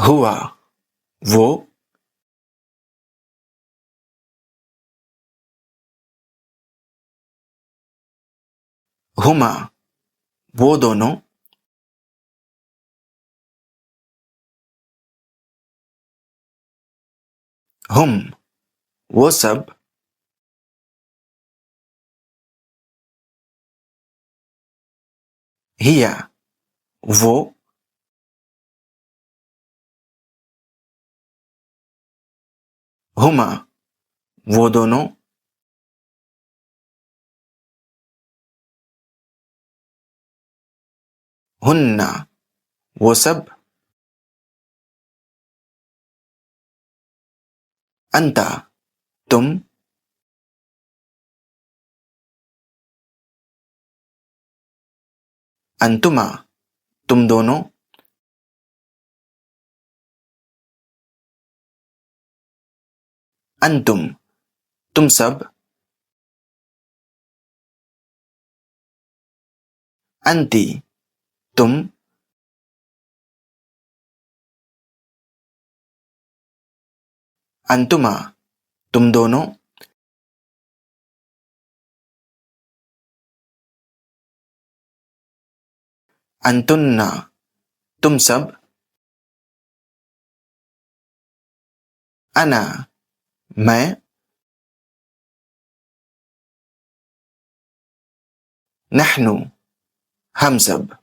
ہوا وہ، ہما وہ دونوں، ہم وہ سب، ہیا وہ، ہما وہ دونوں، ہننا وہ سب، انتا تم، انتما تم دونوں، انتم تم سب، انتی تم، انتما تم دونوں، انتنا تم سب، انا میں، نحن ہم سب۔